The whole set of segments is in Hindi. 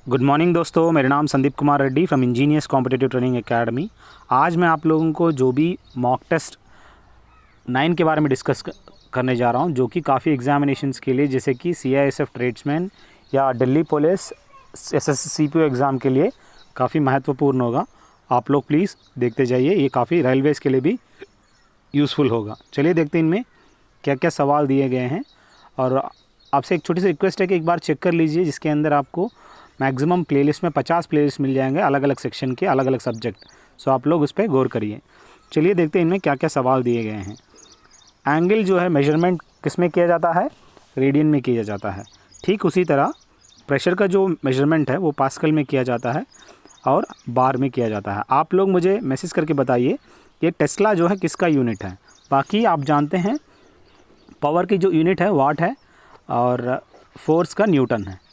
गुड मॉर्निंग दोस्तों, मेरा नाम Sandeep Kumar Reddy from engineers competitive training academy. आज मैं आप लोगों को जो भी मॉक टेस्ट 9 के बारे में डिस्कस करने जा रहा हूं, जो कि काफ़ी एग्जामिनेशंस के लिए जैसे कि CISF ट्रेड्समैन या Delhi police SSC CPO exam के लिए काफ़ी महत्वपूर्ण होगा। आप लोग प्लीज़ देखते जाइए, ये काफ़ी रेलवेज़ के लिए भी यूज़फुल होगा। चलिए देखते हैं इनमें क्या क्या सवाल दिए गए हैं। और आपसे एक छोटी सी रिक्वेस्ट है कि एक बार चेक कर लीजिए, जिसके अंदर आपको मैक्सिमम प्लेलिस्ट में 50 प्लेलिस्ट मिल जाएंगे अलग अलग सेक्शन के, अलग अलग सब्जेक्ट। सो आप लोग उस पर गौर करिए। चलिए देखते हैं इनमें क्या क्या सवाल दिए गए हैं। एंगल जो है मेजरमेंट किस में किया जाता है? रेडियन में किया जाता है। ठीक उसी तरह प्रेशर का जो मेजरमेंट है वो पास्कल में किया जाता है और बार में किया जाता है। आप लोग मुझे मैसेज करके बताइए ये टेस्ला जो है किसका यूनिट है। बाकी आप जानते हैं पावर की जो यूनिट है वाट है और फोर्स का न्यूटन है।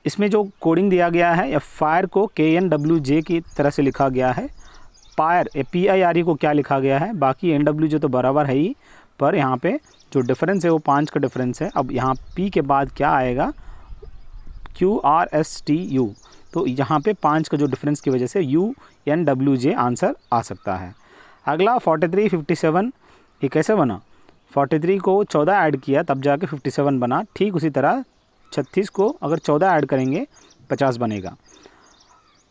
इसमें जो कोडिंग दिया गया है या फायर को KNWJ की तरह से लिखा गया है। पायर PIRE को क्या लिखा गया है? बाकी NWJ तो बराबर है ही, पर यहाँ पे जो डिफरेंस है वो 5 का डिफरेंस है। अब यहाँ P के बाद क्या आएगा? QRSTU। तो यहाँ पे 5 का जो डिफरेंस की वजह से UNWJ आंसर आ सकता है। अगला 43, 57 ये कैसे बना? 43 को 14 ऐड किया तब जाके 57 बना। ठीक उसी तरह 36 को अगर 14 ऐड करेंगे 50 बनेगा।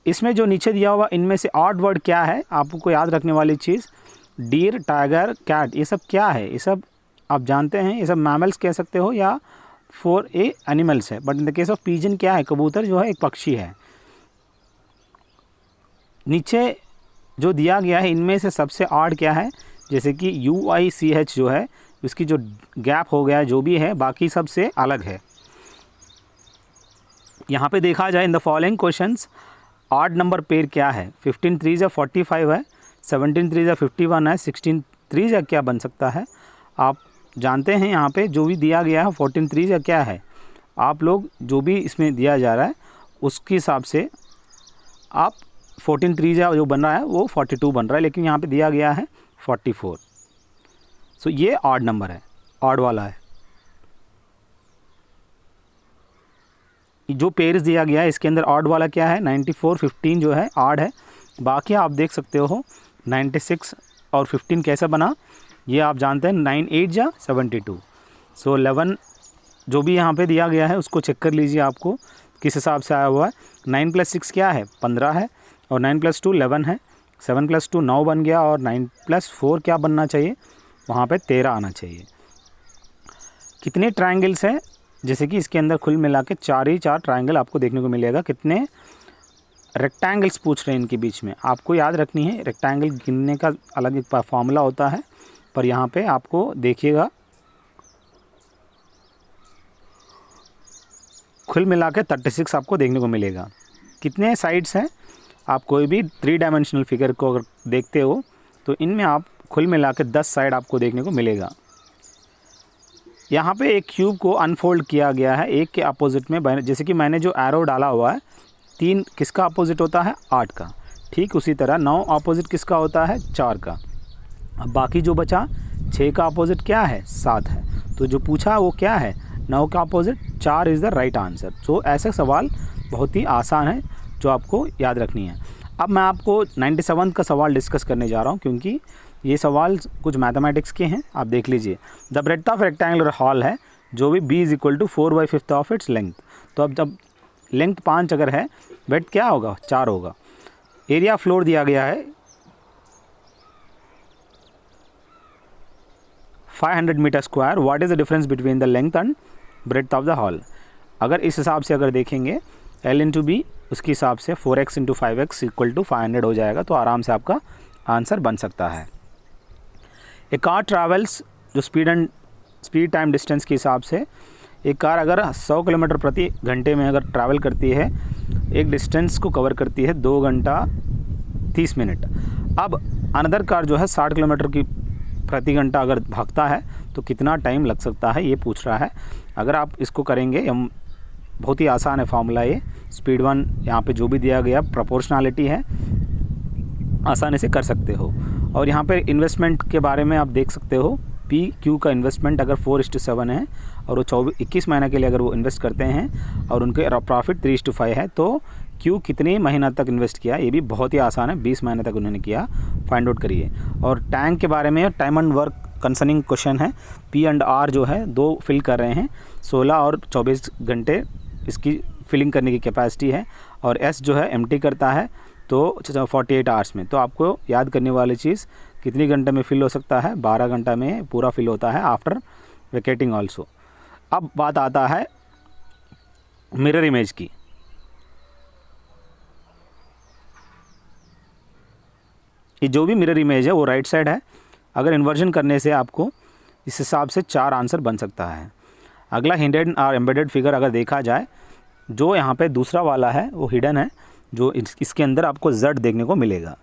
इसमें जो नीचे दिया हुआ इनमें से ऑड वर्ड क्या है? आपको याद रखने वाली चीज़ डीर, टाइगर, कैट, ये सब क्या है? ये सब आप जानते हैं, ये सब मैमल्स कह सकते हो या फॉर ए एनिमल्स है। But in the case of pigeon क्या है? कबूतर जो है एक पक्षी है। नीचे जो दिया गया है इनमें से सबसे ऑड क्या है? जैसे कि UICH जो है उसकी जो गैप हो गया जो भी है बाकी सबसे अलग है। यहाँ पे देखा जाए in the following questions odd number pair क्या है? 15 3 या 45 है, 17 3 या 51 है, 16 3 या क्या बन सकता है? आप जानते हैं यहाँ पे जो भी दिया गया है 14 3 या क्या है? आप लोग जो भी इसमें दिया जा रहा है उसके हिसाब से आप 14 3 या जो बन रहा है वो 42 बन रहा है, लेकिन यहाँ पे दिया गया है 44। सो ये ऑड नंबर है, ऑड वाला है। जो पेयर्स दिया गया है इसके अंदर ऑड वाला क्या है? 94 15 जो है ऑड है। बाकी आप देख सकते हो 96 और 15 कैसे बना ये आप जानते हैं। 9 8 या 72। सो 11 जो भी यहाँ पे दिया गया है उसको चेक कर लीजिए आपको किस हिसाब से आया हुआ है। 9 + 6 क्या है? 15 है और 9 + 2 11 है। 7 + 2 9 बन गया और 9 + 4 क्या बनना चाहिए? वहाँ पे 13 आना चाहिए। कितने ट्रायंगल्स हैं? जैसे कि इसके अंदर कुल मिला के 4 ही 4 ट्रायंगल आपको देखने को मिलेगा। कितने रेक्टेंगल्स पूछ रहे हैं इनके बीच में? आपको याद रखनी है, रेक्टेंगल गिनने का अलग एक फार्मूला होता है, पर यहाँ पे आपको देखिएगा कुल मिला के 36 आपको देखने को मिलेगा। कितने साइड्स हैं? आप कोई भी 3 डायमेंशनल फिगर को अगर देखते हो तो इनमें आप कुल मिला के 10 साइड आपको देखने को मिलेगा। यहाँ पे एक क्यूब को अनफोल्ड किया गया है एक के अपोजिट में। जैसे कि मैंने जो एरो डाला हुआ है 3 किसका अपोजिट होता है? 8 का। ठीक उसी तरह 9 अपोजिट किसका होता है? 4 का। अब बाकी जो बचा 6 का अपोजिट क्या है? 7 है। तो जो पूछा वो क्या है? 9 का opposite 4 is the right answer. तो ऐसे सवाल बहुत ही आसान है जो आपको याद रखनी है। अब मैं आपको 97 का सवाल डिस्कस करने जा रहा हूँ, क्योंकि ये सवाल कुछ मैथमेटिक्स के हैं। आप देख लीजिए। The breadth of rectangular hall है जो भी B = 4/5 ऑफ इट्स लेंथ। तो अब जब लेंथ 5 अगर है, ब्रेड्थ क्या होगा? 4 होगा। एरिया फ्लोर दिया गया है 500 metre square. What is the difference between the length and breadth of the hall? अगर इस हिसाब से अगर देखेंगे L × B उसके हिसाब से 4x × 5x = 500 हो जाएगा। तो आराम से आपका आंसर बन सकता है। एक कार ट्रैवल्स जो स्पीड टाइम डिस्टेंस के हिसाब से एक कार अगर 100 किलोमीटर प्रति घंटे में अगर ट्रैवल करती है, एक डिस्टेंस को कवर करती है 2 घंटा 30 मिनट। अब अनदर कार जो है 60 किलोमीटर की प्रति घंटा अगर भागता है तो कितना टाइम लग सकता है, ये पूछ रहा है। अगर आप इसको करेंगे, हम बहुत ही आसान है फार्मूला ये। स्पीड 1 यहाँ पे जो भी दिया गया प्रोपोर्शनलिटी है, आसानी से कर सकते हो। और यहाँ पे इन्वेस्टमेंट के बारे में आप देख सकते हो। PQ का इन्वेस्टमेंट अगर 4:7 है और वो 21 महीने के लिए अगर वो इन्वेस्ट करते हैं और उनके प्रॉफिट 3:5 है, तो क्यों कितने महीना तक इन्वेस्ट किया, ये भी बहुत ही आसान है। 20 महीने तक उन्होंने किया, फाइंड आउट करिए। और टैंक के बारे में time and work concerning question है। P&R जो है 2 फिल कर रहे हैं, 16 और 24 घंटे इसकी फिलिंग करने की कैपेसिटी है। और S जो है एम्प्टी करता है तो 48 आवर्स में। तो आपको याद करने वाली चीज़, कितनी घंटे में फिल हो सकता है, 12 घंटा में पूरा फिल होता है आफ्टर वैकेटिंग ऑल्सो। अब बात आता है मिरर इमेज की। ये जो भी मिरर इमेज है वो राइट साइड है। अगर इन्वर्जन करने से आपको इस हिसाब से 4 आंसर बन सकता है। अगला हिडन और एम्बेडेड फिगर अगर देखा जाए, जो यहाँ पे दूसरा वाला है वो हिडन है, जो इसके अंदर आपको Z देखने को मिलेगा।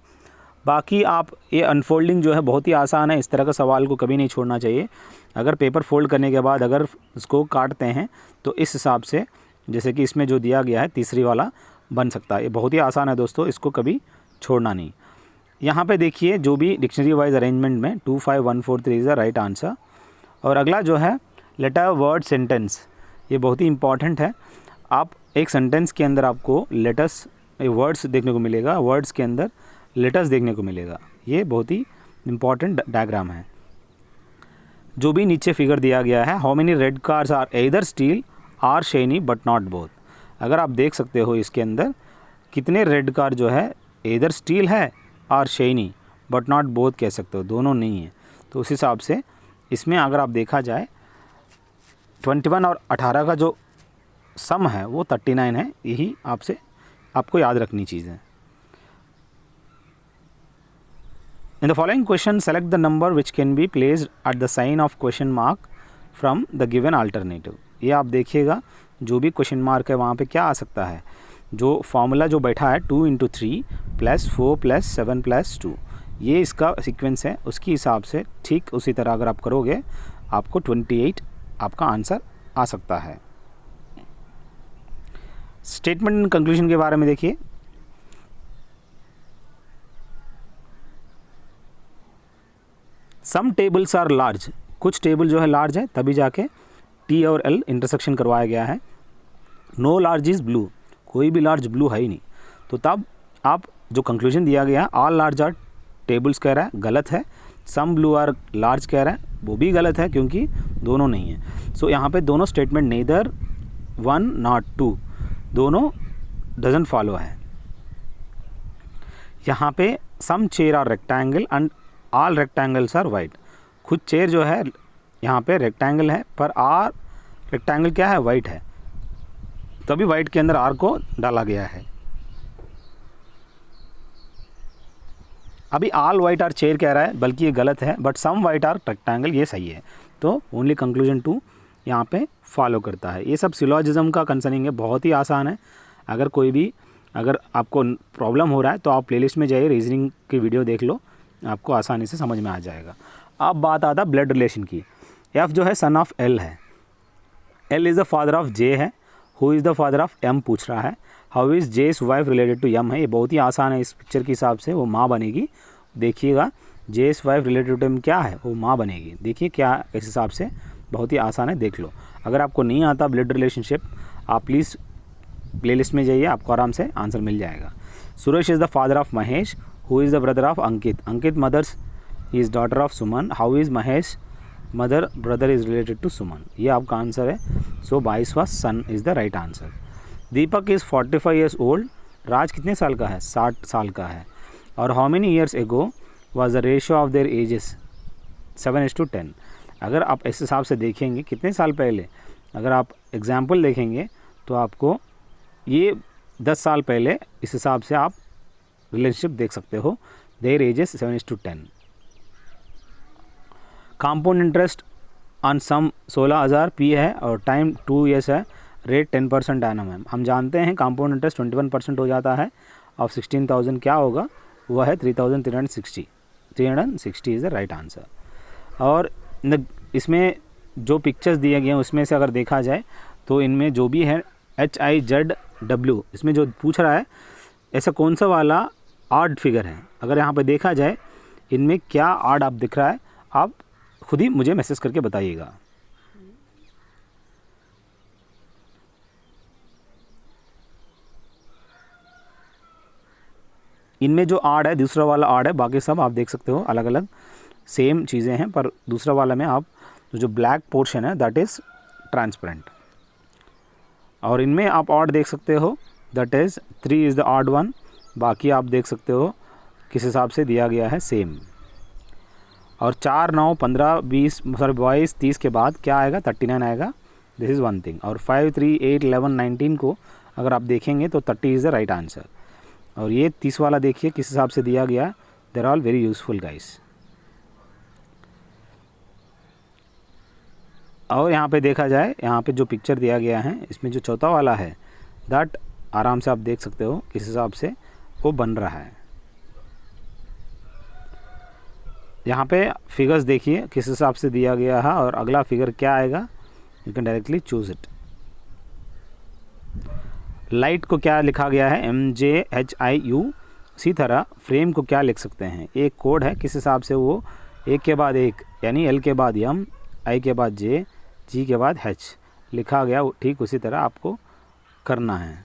बाकी आप ये अनफोल्डिंग जो है बहुत ही आसान है, इस तरह का सवाल को कभी नहीं छोड़ना चाहिए। अगर पेपर फोल्ड करने के बाद अगर इसको काटते हैं तो इस हिसाब से, जैसे कि इसमें जो दिया गया है तीसरी वाला, बन सकता है। ये बहुत ही आसान है दोस्तों, इसको कभी छोड़ना नहीं। यहाँ पे देखिए जो भी डिक्शनरी वाइज अरेंजमेंट में 25143 इज़ द राइट आंसर। और अगला जो है लेटर वर्ड सेंटेंस, ये बहुत ही इंपॉर्टेंट है। आप एक सेंटेंस के अंदर आपको लेटर्स वर्ड्स देखने को मिलेगा, वर्ड्स के अंदर लेटर्स देखने को मिलेगा। ये बहुत ही इंपॉर्टेंट डायग्राम है। जो भी नीचे फिगर दिया गया है, how many red cars are either steel or shiny but not both. अगर आप देख सकते हो इसके अंदर कितने रेड कार जो है एदर स्टील है और शेनी बट नॉट बोथ कह सकते हो, दोनों नहीं है। तो उस हिसाब से इसमें अगर आप देखा जाए 21 और 18 का जो सम है वो 39 है। यही आपको याद रखनी चीज़ है। In the following question, select the number which can be placed at the sign of question mark from the given alternative। ये आप देखिएगा जो भी क्वेश्चन मार्क है वहाँ पे क्या आ सकता है। जो फॉर्मूला जो बैठा है 2 × 3 + 4 + 7 + 2, ये इसका सीक्वेंस है। उसके हिसाब से ठीक उसी तरह अगर आप करोगे आपको 28 आपका आंसर आ सकता है। स्टेटमेंट एंड कंक्लूजन के बारे में देखिए। सम टेबल्स आर लार्ज, कुछ टेबल जो है लार्ज है, तभी जाके T और L इंटरसेक्शन करवाया गया है। नो लार्ज इज़ ब्लू, कोई भी लार्ज ब्लू है ही नहीं। तो तब आप जो कंक्लूजन दिया गया ऑल लार्ज आर टेबल्स कह रहा है, गलत है। सम ब्लू आर लार्ज कह रहा है, वो भी गलत है क्योंकि दोनों नहीं है। सो यहाँ पे दोनों स्टेटमेंट नेदर 1 नॉट 2 दोनों डजंट फॉलो है। यहाँ पे some chair are rectangle and all rectangles are white. कुछ चेयर जो है यहाँ पे रेक्टेंगल है पर आर रेक्टेंगल क्या है, वाइट है, तभी वाइट के अंदर आर को डाला गया है। अभी ऑल वाइट आर चेयर कह रहा है, बल्कि ये गलत है, but some white are rectangle ये सही है। तो ओनली कंक्लूजन 2 यहाँ पे फॉलो करता है। ये सब सिलोजिज्म का कंसर्निंग है, बहुत ही आसान है। अगर आपको प्रॉब्लम हो रहा है तो आप प्लेलिस्ट में जाइए, रीजनिंग की वीडियो देख लो, आपको आसानी से समझ में आ जाएगा। अब बात आता ब्लड रिलेशन की। F जो है सन ऑफ L है, L is the father of J है, who is the father of M पूछ रहा है, हाउ इज़ जेस वाइफ रिलेटेड टू M है। ये बहुत ही आसान है, इस पिक्चर के हिसाब से वो माँ बनेगी। देखिएगा जेस वाइफ रिलेटेड टू M क्या है, वो माँ बनेगी। देखिए क्या इस हिसाब से, बहुत ही आसान है, देख लो। अगर आपको नहीं आता ब्लड रिलेशनशिप, आप प्लीज़ प्लेलिस्ट में जाइए, आपको आराम से आंसर मिल जाएगा। Suresh is the father of Mahesh, who is the brother of Ankit, Ankit mother's is daughter of Suman, how is Mahesh mother brother is related to Suman. ये आपका आंसर है। सो 22वां son is the right answer. Deepak is 45 years old, Raj कितने साल का है, 60 साल का है। और how many years ago was the ratio of their ages, 7:10। अगर आप इस हिसाब से देखेंगे कितने साल पहले, अगर आप एग्जाम्पल देखेंगे तो आपको ये 10 साल पहले इस हिसाब से आप रिलेशनशिप देख सकते हो। Their ages 7:10। Compound interest on sum 16,000 P है और टाइम 2 years है, रेट 10% एनम है। हम जानते हैं कंपाउंड इंटरेस्ट 21% हो जाता है और 16,000 क्या होगा, वह है 3,360। 360 इज़ द राइट आंसर। और इसमें जो पिक्चर्स दिए गए हैं उसमें से अगर देखा जाए तो इनमें जो भी है HIZW, इसमें जो पूछ रहा है ऐसा कौन सा वाला ऑड फिगर है। अगर यहाँ पे देखा जाए इनमें क्या ऑड आप दिख रहा है, आप खुद ही मुझे मैसेज करके बताइएगा। इनमें जो आड़ है दूसरा वाला आड़ है, बाकी सब आप देख सकते हो अलग अलग सेम चीज़ें हैं, पर दूसरा वाला में आप जो ब्लैक पोर्शन है दैट इज़ ट्रांसपेरेंट। और इनमें आप ऑड देख सकते हो, that is 3 is the odd one, बाकी आप देख सकते हो किस हिसाब से दिया गया है सेम। और 4, 9, 15, 20 22, 30 के बाद क्या आएगा 39 आएगा, दिस इज़ वन थिंग। और 5, 3, 8, 11, 19 को अगर आप देखेंगे तो 30 इज़ द राइट आंसर। और ये 30 वाला देखिए किस हिसाब से दिया गया, they are all very useful guys. और यहाँ पे देखा जाए, यहाँ पे जो पिक्चर दिया गया है इसमें जो चौथा वाला है दैट आराम से आप देख सकते हो किस हिसाब से वो बन रहा है। यहाँ पे फिगर्स देखिए किस हिसाब से दिया गया है, और अगला फिगर क्या आएगा you can directly choose it. Light को क्या लिखा गया है MJHIU, इसी तरह फ्रेम को क्या लिख सकते हैं, एक कोड है किस हिसाब से वो एक के बाद एक यानी L के बाद M, I के बाद J, G के बाद H लिखा गया, ठीक उसी तरह आपको करना है।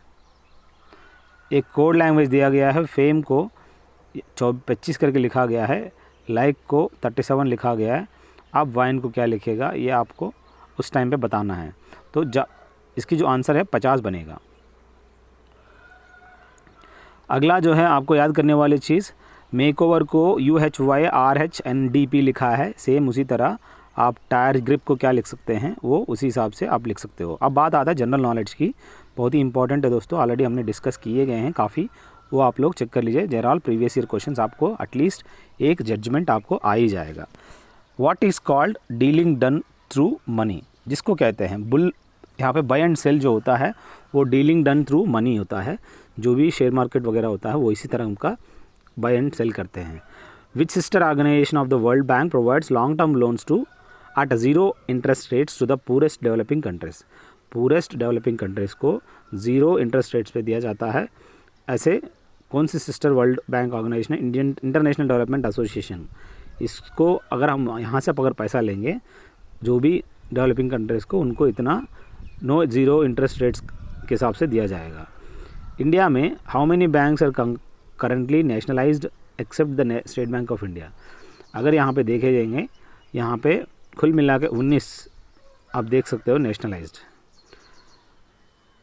एक कोड लैंग्वेज दिया गया है, फेम को 25 करके लिखा गया है, लाइक को 37 लिखा गया है। अब वाइन को क्या लिखेगा ये आपको उस टाइम पे बताना है। तो इसकी जो आंसर है 50 बनेगा। अगला जो है आपको याद करने वाली चीज़, मेकओवर को UHYRHNDP लिखा है, सेम उसी तरह आप टायर ग्रिप को क्या लिख सकते हैं वो उसी हिसाब से आप लिख सकते हो। अब बात आता है जनरल नॉलेज की, बहुत ही इंपॉर्टेंट है दोस्तों, ऑलरेडी हमने डिस्कस किए गए हैं काफ़ी, वो आप लोग चेक कर लीजिए। There all previous year questions, आपको एटलीस्ट एक जजमेंट आपको आ ही जाएगा। What is called dealing done through money, जिसको कहते हैं बुल, यहाँ पे बाय एंड सेल जो होता है वो डीलिंग डन थ्रू मनी होता है। जो भी शेयर मार्केट वगैरह होता है वो इसी तरह उनका बाय एंड सेल करते हैं। Which sister organisation of the world bank provides long term loans to at 0 interest rates to the poorest developing countries, poorest developing countries को 0 इंटरेस्ट रेट्स पे दिया जाता है। ऐसे कौन सी सिस्टर वर्ल्ड बैंक ऑर्गेनाइजेशन है, इंडियन इंटरनेशनल डेवलपमेंट एसोसिएशन। इसको अगर हम यहाँ से अगर पैसा लेंगे जो भी डेवलपिंग कंट्रीज़ को, उनको इतना 0 इंटरेस्ट रेट्स के हिसाब से दिया जाएगा। इंडिया में how many banks are currently nationalised except the State Bank of India. अगर यहाँ पे देखे जाएंगे, यहाँ पे कुल मिला के 19 आप देख सकते हो nationalised.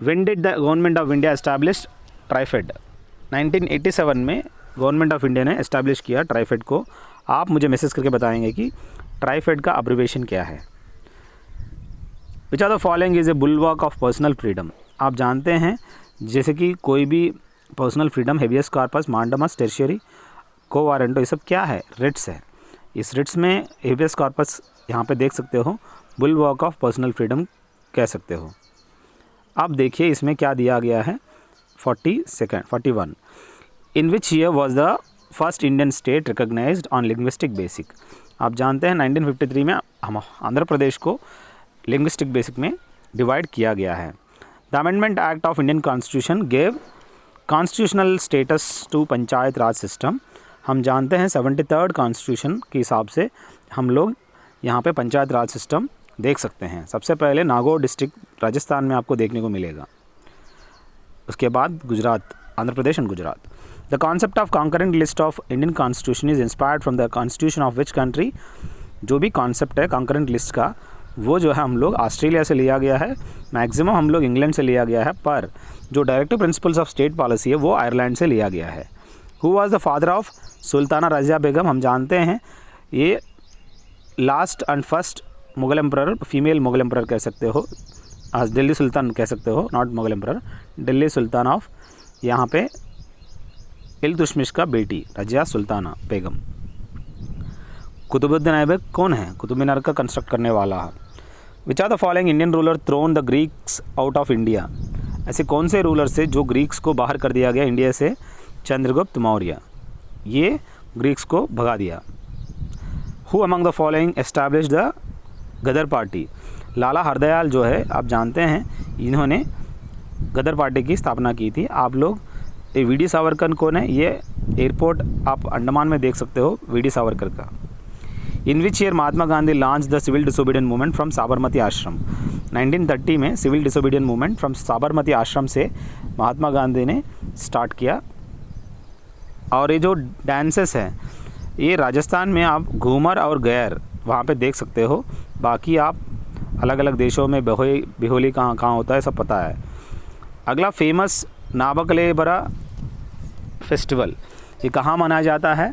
When did the government of India establish TRIFED, 1987 में गवर्नमेंट ऑफ इंडिया ने एस्टैब्लिश किया ट्राइफेड को। आप मुझे मैसेज करके बताएंगे कि ट्राइफेड का अब्रिविएशन क्या है। Which are the following is a bulwark of personal freedom. आप जानते हैं जैसे कि कोई भी personal freedom, habeas corpus, mandamus, certiorari, quo warranto, ये सब क्या है, रिट्स है। इस रिट्स में हेबियस कॉर्पस यहाँ पे देख सकते हो, बुलवर्क ऑफ पर्सनल फ्रीडम कह सकते हो। अब देखिए इसमें क्या दिया गया है, 41 in which year was the first Indian state recognised on linguistic basic. आप जानते हैं 1953 में हम आंध्र प्रदेश को लिंग्विस्टिक बेसिक में डिवाइड किया गया है। The amendment act of Indian constitution gave constitutional status to panchayat raj system. हम जानते हैं 73rd कॉन्स्टिट्यूशन के हिसाब से हम लोग यहाँ पे पंचायत राज सिस्टम देख सकते हैं। सबसे पहले नागौर डिस्ट्रिक्ट राजस्थान में आपको देखने को मिलेगा, उसके बाद Gujarat, Andhra Pradesh and Gujarat. The concept of concurrent list of Indian constitution is inspired from the constitution of which country. जो भी कॉन्सेप्ट है कॉन्करेंट लिस्ट का, वो जो है हम लोग ऑस्ट्रेलिया से लिया गया है, मैक्सिमम हम लोग इंग्लैंड से लिया गया है, पर जो directive principles of state policy है वो आयरलैंड से लिया गया है। Who was the father of Sultana Razia Begum. हम जानते हैं ये last and first Mughal emperor, female Mughal emperor कह सकते हो, आज दिल्ली सुल्तान कह सकते हो, not Mughal emperor, Delhi sultan of यहाँ पे इल्तुतमिश का बेटी रज़िया सुल्ताना बेगम। कुतुबुद्दीन ऐबक कौन है, कुतुब मीनार का कंस्ट्रक्ट करने वाला है। Which are the following Indian ruler thrown the Greeks out of India. ऐसे कौन से रूलर से जो ग्रीक्स को बाहर कर दिया गया इंडिया से, चंद्रगुप्त मौर्य, ये ग्रीक्स को भगा दिया। Who among the following establish the Ghadar party. Lala Hardayal जो है आप जानते हैं, इन्होंने गदर पार्टी की स्थापना की थी। आप लोग ये वी.डी. सावरकर कौन है, ये एयरपोर्ट आप अंडमान में देख सकते हो, वी.डी. सावरकर का। In which year Mahatma Gandhi launch the civil disobedient movement from Sabarmati Ashram. 1930 में civil disobedient movement from Sabarmati Ashram से महात्मा गांधी ने स्टार्ट किया। और ये जो डांसेस हैं ये राजस्थान में आप घूमर और गैर वहाँ पे देख सकते हो। बाकी आप अलग अलग देशों में बिहोली कहाँ कहाँ होता है सब पता है। अगला फेमस नाबकलेबरा फेस्टिवल, ये कहाँ मनाया जाता है?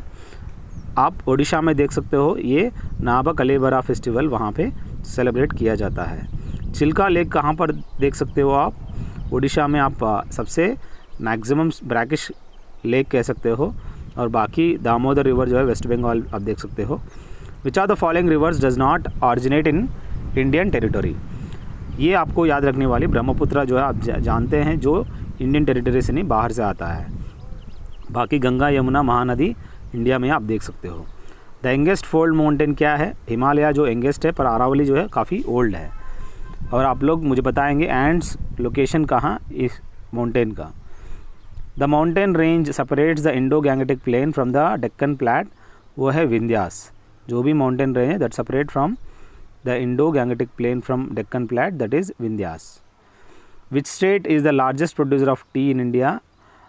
आप ओडिशा में देख सकते हो, ये नाबकलेबरा फेस्टिवल वहाँ पे सेलिब्रेट किया जाता है। चिल्का लेक कहाँ पर देख सकते हो आप? ओडिशा में आप सबसे मैक्सिमम ब्रैकिश लेक कह सकते हो। और बाकी दामोदर रिवर जो है वेस्ट बंगाल आप देख सकते हो। Which are the following rivers does not originate in Indian territory? ये आपको याद रखने वाली, ब्रह्मपुत्र जो है आप जानते हैं जो इंडियन टेरिटरी से नहीं बाहर से आता है। बाकी गंगा यमुना महानदी इंडिया में आप देख सकते हो। द यंगेस्ट फोल्ड माउंटेन क्या है? हिमालय जो यंगेस्ट है, पर अरावली जो है काफ़ी ओल्ड है। और आप लोग मुझे बताएंगे एंड्स लोकेशन कहाँ इस माउंटेन का। The mountain range separates the Indo Gangetic plain from the Deccan plateau, वो है विंध्यास। जो भी माउंटेन रेंज है that separate from the Indo Gangetic plain from Deccan plateau, that is Vindhyas. Which state is the largest producer of tea in India?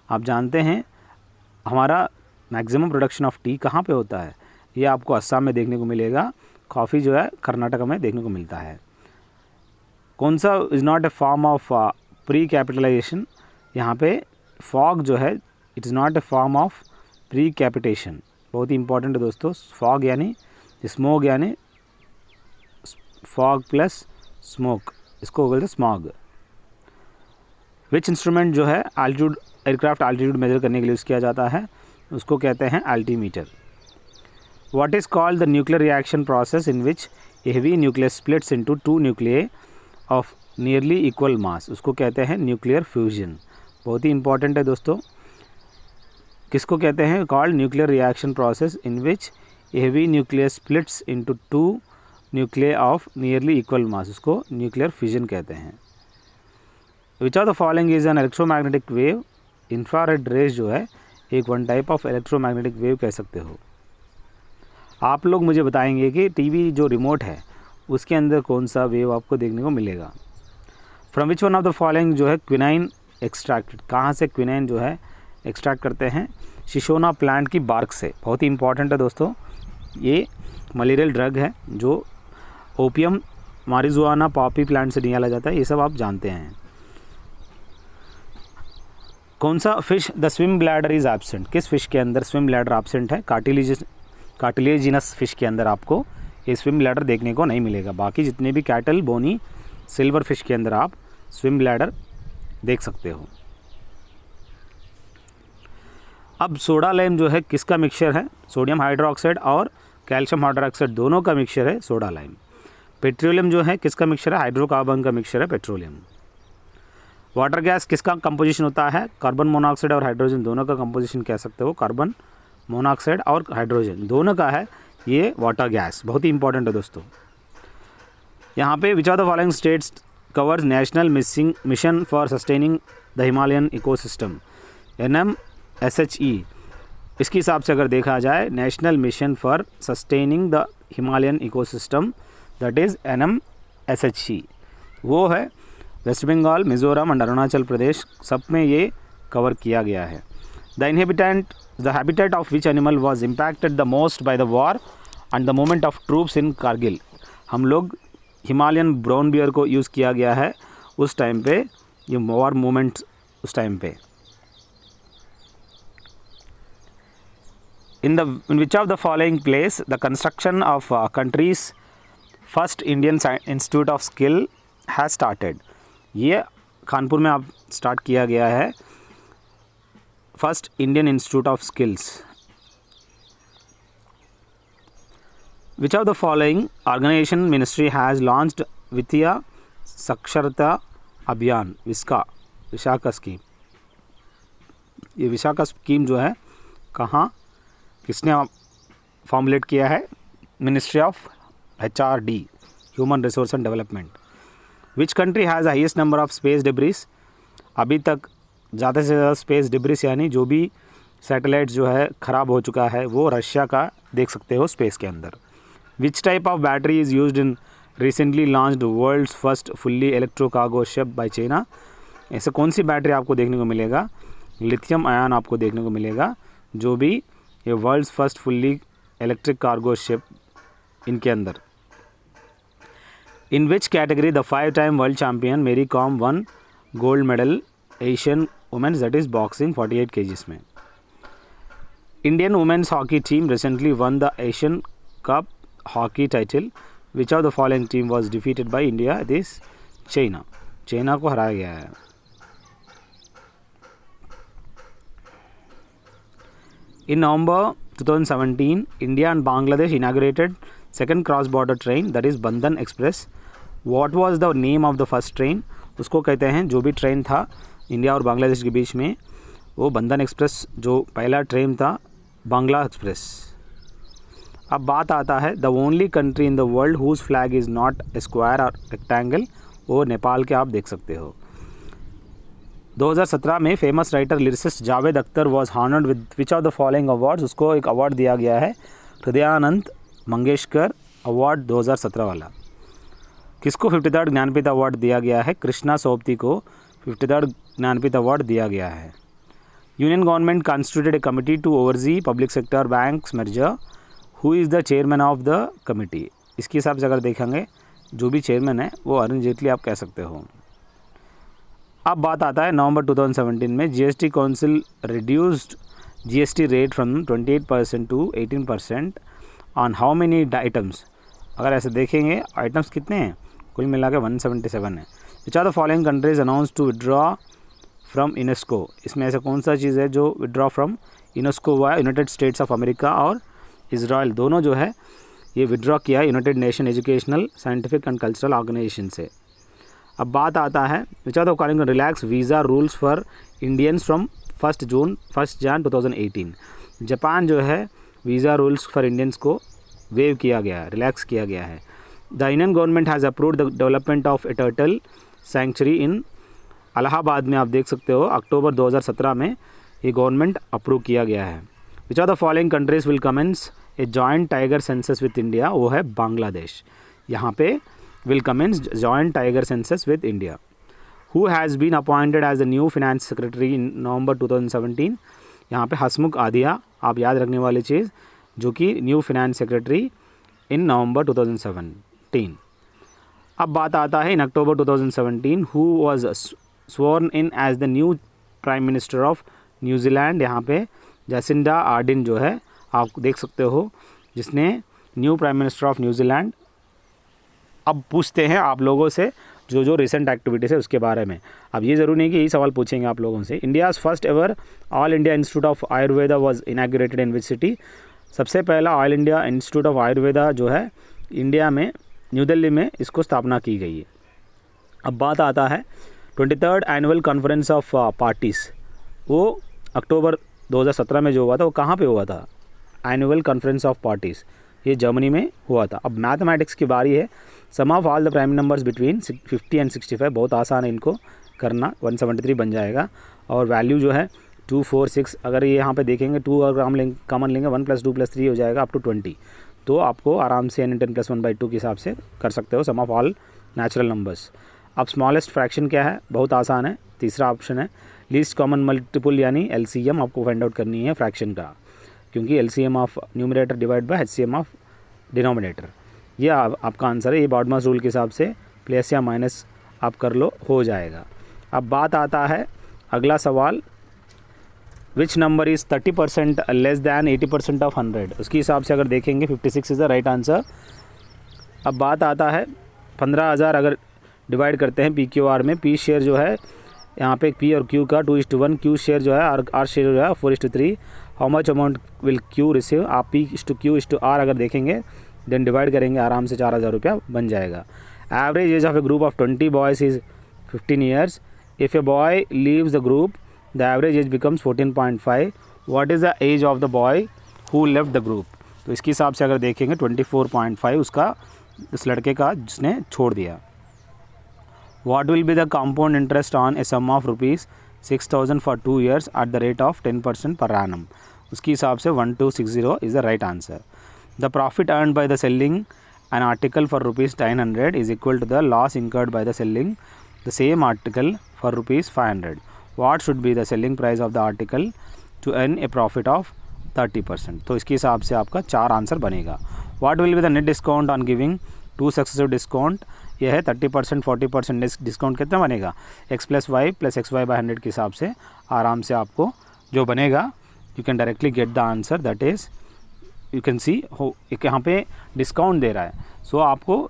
आप जानते हैं हमारा मैक्सिमम प्रोडक्शन ऑफ टी कहाँ पे होता है? ये आपको असम में देखने को मिलेगा। कॉफ़ी जो है कर्नाटक में देखने को मिलता है। कौन सा is not a form of pre capitalisation? यहाँ पे फॉग जो है it is not a form of pre capitation. बहुत ही इंपॉर्टेंट है दोस्तों। फॉग यानी स्मोक, यानी फॉग प्लस स्मोक, इसको बोलते हैं स्मॉग। विच इंस्ट्रूमेंट जो है एल्टीट्यूड एयरक्राफ्ट एल्टीट्यूड मेजर करने के लिए यूज़ किया जाता है? उसको कहते हैं altimeter. What is called the nuclear reaction process in which a heavy nucleus splits into two nuclei of nearly equal mass? उसको कहते हैं न्यूक्लियर फ्यूजन। बहुत ही इंपॉर्टेंट है दोस्तों। किसको कहते हैं? Called nuclear reaction process in which a heavy nucleus splits into two nuclei of nearly equal mass, उसको न्यूक्लियर फ्यूजन कहते हैं। Which are the following is an electromagnetic wave? Infrared rays जो है एक one type of electromagnetic wave कह सकते हो। आप लोग मुझे बताएंगे कि टीवी जो रिमोट है उसके अंदर कौन सा वेव आपको देखने को मिलेगा। From which one of the following जो है क्विनाइन एक्सट्रैक्टेड? कहाँ से क्विनाइन जो है एक्सट्रैक्ट करते हैं? शिशोना प्लांट की बार्क से। बहुत ही इंपॉर्टेंट है दोस्तों। ये मलेरियल ड्रग है जो ओपियम, मारिजुआना, पॉपी प्लांट से निकाला जाता है। ये सब आप जानते हैं। कौन सा fish the swim bladder is absent? किस फिश के अंदर स्विम ब्लैडर एब्सेंट है? कार्टिलेजिनस फिश के अंदर आपको ये स्विम ब्लैडर देखने को नहीं मिलेगा। बाकी जितने भी कैटल, बोनी, सिल्वर फिश के अंदर आप स्विम ब्लैडर देख सकते हो। अब सोडा लाइम जो है किसका मिक्सचर है? सोडियम हाइड्रोक्साइड और कैल्शियम हाइड्रोक्साइड दोनों का मिक्सचर है सोडा लाइम। पेट्रोलियम जो है किसका मिक्सचर है? हाइड्रोकार्बन का मिक्सचर है पेट्रोलियम। वाटर गैस किसका कंपोजिशन होता है? कार्बन मोनोऑक्साइड और हाइड्रोजन दोनों का कंपोजिशन कह सकते हो। कार्बन मोनोऑक्साइड और हाइड्रोजन दोनों का है ये वाटर गैस। बहुत ही इंपॉर्टेंट है दोस्तों। यहाँ पे which are the following states covers national mission for sustaining the Himalayan ecosystem? NMSHE। इसके हिसाब से अगर देखा जाए national mission for sustaining the Himalayan ecosystem, that is NMSHE। वो है वेस्ट बंगाल, मिज़ोरम एंड अरुणाचल प्रदेश, सब में ये कवर किया गया है। The habitat of which animal was impacted the most by the war and the movement of troops in Kargil? हम लोग हिमालयन ब्राउन बियर को यूज़ किया गया है उस टाइम पे, ये वॉर मूवमेंट उस टाइम पे। In which of the following place the construction of country's first Indian Institute of Skill has started? ये कानपुर में आप स्टार्ट किया गया है first Indian institute of skills. Which of the following organization ministry has launched वित्तीय साक्षरता अभियान? विशाखा स्कीम। ये विशाखा स्कीम जो है कहाँ, किसने फॉर्मुलेट किया है? Ministry of HRD, human resource and development. Which country has highest number of space debris? अभी तक ज़्यादा से ज़्यादा स्पेस डिब्रीज यानी जो भी सैटेलाइट जो है ख़राब हो चुका है वो रशिया का देख सकते हो स्पेस के अंदर। Which type of battery is used in recently launched world's first fully electro cargo ship by China? ऐसे कौन सी बैटरी आपको देखने को मिलेगा? लिथियम आयन आपको देखने को मिलेगा जो भी ये world's first fully electric cargo ship इनके अंदर। In which category the 5 time world champion Mary Kom won gold medal Asian women's that is boxing 48 kgs में। Indian women's hockey team recently won the Asian cup hockey title, which of the following team was defeated by India, this China. China को हराया गया है। In November 2017, India and Bangladesh inaugurated second cross-border train, that is Bandhan Express. What was the name of the first train? उसको कहते हैं, जो भी ट्रेन था इंडिया और बांग्लादेश के बीच में, वो बंधन एक्सप्रेस जो पहला ट्रेन था, बांग्ला एक्सप्रेस। अब बात आता है the only country in the world whose flag is not a square और रेक्टेंगल, वो नेपाल के आप देख सकते हो। 2017 में famous writer lyricist Javed Akhtar was honoured with which of the following awards, उसको एक अवार्ड दिया गया है, हृदयानंद मंगेशकर अवार्ड 2017 वाला। किसको 53rd ज्ञानपीठ अवार्ड दिया गया है? कृष्णा सोबती को 53rd ज्ञानपीठ अवार्ड दिया गया है। Union government constituted a committee to oversee public sector banks merger, who is the chairman of the committee? इसके हिसाब से अगर देखेंगे जो भी चेयरमैन है वो अरुण जेटली आप कह सकते हो। अब बात आता है नवंबर 2017 में GST council reduced GST rate from 28% to 18% on how many items. अगर ऐसे देखेंगे आइटम्स कितने हैं, कुल मिला के 177 है। Which are the following countries announce to withdraw from UNESCO? इसमें ऐसा कौन सा चीज़ है जो विड्रॉ फ्रॉम यूनेस्को हुआ है? यूनाइटेड स्टेट्स ऑफ अमेरिका और इजराइल दोनों जो है ये विड्रॉ किया है United Nation Educational Scientific and Cultural Organization से। अब बात आता है which are the following relax visa rules for Indians from 1 Jan 2018। Japan जो है वीज़ा रूल्स फॉर इंडियंस को वेव किया गया है, रिलैक्स किया गया है। The Indian government has approved the development of a turtle sanctuary इन इलाहाबाद में आप देख सकते हो, अक्टूबर 2017 में ये गवर्नमेंट अप्रूव किया गया है। Which are the following countries will commence a joint tiger census with India? वो है बांग्लादेश। यहाँ पे will commence joint tiger census with India. Who has been appointed as the new finance secretary in November 2017? यहाँ पे हसमुख आदिया आप याद रखने वाली चीज़, जो कि new finance secretary in November 2017। अब बात आता है in October 2017 who was sworn in as the new prime minister of New Zealand. यहाँ पे जैसिंडा आर्डिन जो है आप देख सकते हो, जिसने new prime minister of New Zealand. अब पूछते हैं आप लोगों से जो रिसेंट एक्टिविटीज़ है उसके बारे में। अब ये ज़रूरी नहीं कि यही सवाल पूछेंगे आप लोगों से। India's first ever all India institute of Ayurveda was inaugurated in which city? सबसे पहला all India institute of Ayurveda जो है इंडिया में न्यू दिल्ली में इसको स्थापना की गई है। अब बात आता है 23rd annual conference of parties, वो अक्टूबर 2017 में जो हुआ था वो कहाँ पे हुआ था? एनुअल कॉन्फ्रेंस ऑफ पार्टीज़, ये जर्मनी में हुआ था। अब मैथमेटिक्स की बारी है। Sum of all the prime numbers between 50 and 65, बहुत आसान है इनको करना, 173 बन जाएगा। और वैल्यू जो है 2, 4, 6, अगर ये यहाँ पे देखेंगे 2 और कॉमन लेंगे 1 + 2 + 3 हो जाएगा अप टू 20। तो आपको आराम से n 10 + 1/2 के हिसाब से कर सकते हो सम ऑफ ऑल नेचुरल नंबर्स। अब स्मॉलेस्ट फ्रैक्शन क्या है? बहुत आसान है, तीसरा ऑप्शन है लीस्ट कॉमन मल्टीपल यानी LCM आपको फाइंड आउट करनी है फ्रैक्शन का, क्योंकि LCM of numerator divide by HCM of denominator. ये आपका आंसर है। ये बॉडमास रूल के हिसाब से प्लस या माइनस आप कर लो, हो जाएगा। अब बात आता है अगला सवाल, which number is 30% less than 80% of 100? उसके हिसाब से अगर देखेंगे 56 इज़ द राइट आंसर। अब बात आता है 15,000 अगर डिवाइड करते हैं PQR में, P शेयर जो है यहाँ पे P और Q का 2:1, Q शेयर जो है R शेयर जो है 4:3। How much amount will Q receive? आप P/Q/R अगर देखेंगे देन डिवाइड करेंगे आराम से 4,000 रुपया बन जाएगा। Average age of a group of 20 boys is 15 years. If a boy leaves the group the average age becomes 14.5। What is the age of the boy who left the group? तो इसके हिसाब से अगर देखेंगे 24.5 उसका उस लड़के का जिसने छोड़ दिया। What will be the compound interest on a sum of ₹6,000 for 2 years at the rate of 10% per annum? उसके हिसाब से 1260 is the right answer. The profit earned by the selling an article for ₹900 is equal to the loss incurred by the selling the same article for ₹500. What should be the selling price of the article to earn a profit of 30%। तो इसके हिसाब से आपका 4 आंसर बनेगा। What will be the net discount on giving 2 successive discount, यह है 30%, 40% डिस्काउंट कितना बनेगा, x + y + xy/100 के हिसाब से आराम से आपको जो बनेगा, you can directly get the answer, that is you can see हो एक यहाँ पे डिस्काउंट दे रहा है। सो आपको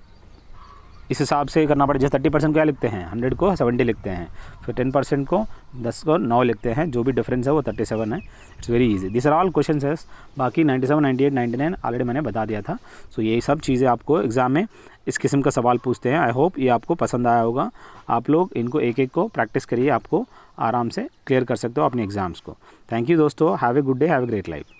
इस हिसाब से करना पड़ेगा। जैसे 30% क्या लिखते हैं, 100 को 70 लिखते हैं, फिर 10% को 10 को 9 लिखते हैं, जो भी डिफरेंस है वो 37 है। It's very easy. This are all question है। बाकी 97, 98, 99 ऑलरेडी मैंने बता दिया था। सो ये सब चीज़ें आपको एग्ज़ाम में इस किस्म का सवाल पूछते हैं। आई होप ये आपको पसंद आया होगा। आप लोग इनको एक एक को प्रैक्टिस करिए, आपको आराम से क्लियर कर सकते हो अपने एग्ज़ाम्स को। थैंक यू दोस्तों, have a good day, have a great life.